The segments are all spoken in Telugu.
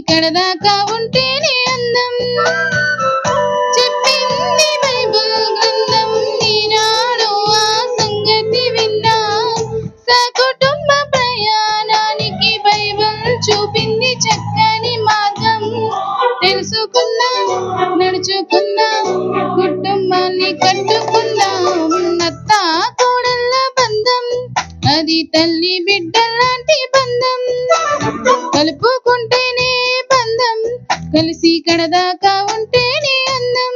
కడదాకా ఉంటేనే అందం. చెప్పింది బైబిల్ గ్రంథం, ఈనాడు ఆ సంగతి విన్నా. సకుటుంబ ప్రయాణానికి బైబిల్ చూపింది చక్కని మార్గం. తెలుసుకుందాం, నడుచుకుందాం, కుటుంబాన్ని కట్టుకుందాం. అత్త కోడళ్ళ బంధం అది తల్లి బిడ్డలాంటి బంధం. కలుపుకుంటేనే బంధం, కలిసి కడదాకా ఉంటేనే అందం.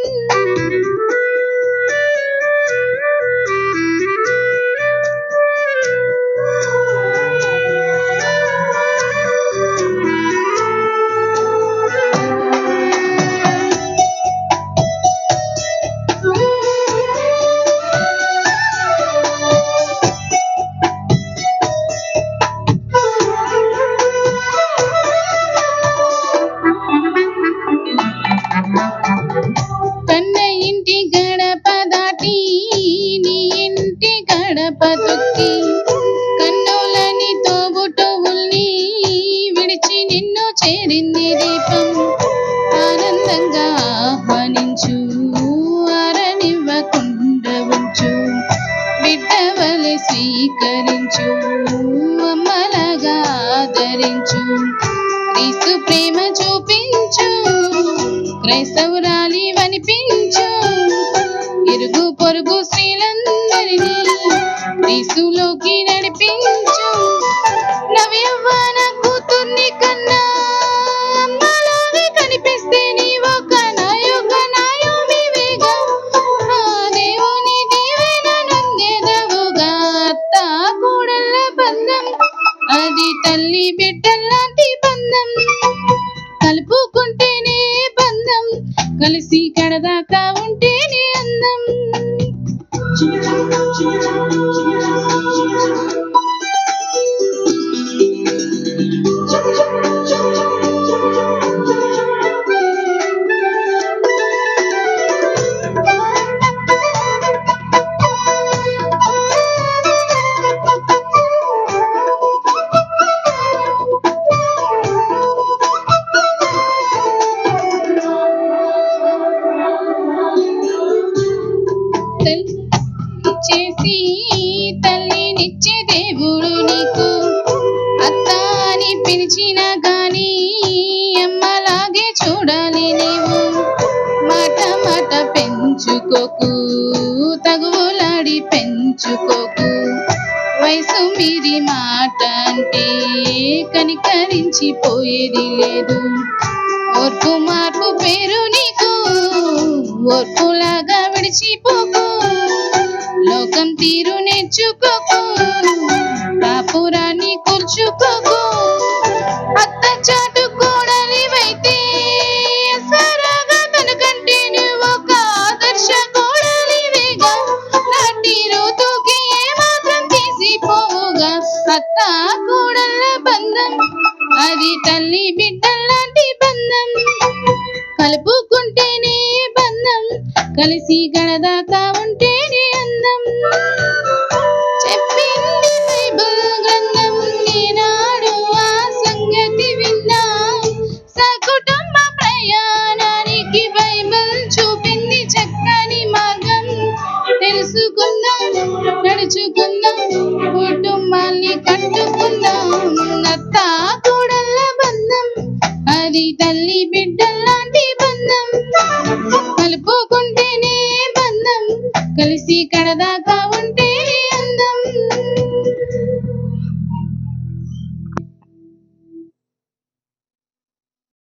కన్న ఇంటి గడప దాటి నీ ఇంటి గడప తొక్కి, కన్నులని తోబుట్టువుల్ని విడిచి నిన్ను చేరింది దీపం. ఆనందంగా ఆహ్వానించు, అరనివ్వకుండా ఉంచు, బిడ్డవలె స్వీకరించు, అమ్మలాగా ఆదరించు. క్రీస్తు ప్రేమ చూపించు, క్రైస్తవురాలి వనిపించు. ఇరుగు పొరుగు స్త్రీలందరినీ క్రీస్తులోకి నడిపించు. నవ్యవ్వాన కూతుర్ని కన్నా అమ్మలాగే కనిపిస్తే నీవొక నాయోమివేగా. ఆ దేవుని దీవెన నొందెదవుగా. అత్త కోడళ్ళ బంధం అది తల్లి బిడ్డలాంటి బంధం. కలుపుకుంటేనే బంధం, కలిసి కడదాకా ఉంటేనే అందం. చేసి తల్లినిచ్చే దేవుడు నీకు. అత్త అని పిలిచినా గాని అమ్మలాగే చూడాలి నీవు. మాట మాట పెంచుకోకు, తగులాడి పెంచుకోకు. వయసు మీరి మాట అంటే కనికరించి పోయేది లేదు. ఓర్పు మార్పు పేరు నీకు, ఓర్పులాగా విడిచిపోకు. లోకం తీరు నేర్చుకోకు, కాపురాన్ని కూర్చుకోకు. అత్త చాటు కోడలివైతే సరగా తనకంటే నువ్వొక ఆదర్శ కోడలివేగా. నాటి ఋతుకి ఏమాత్రం తీసిపోవుగా. అత్త కోడళ్ళ బంధం అది తల్లి బిడ్డలాంటి బంధం. కలుపుకుంటేనే బంధం, కలిసి గడదాకా ఉంటేనే అందం.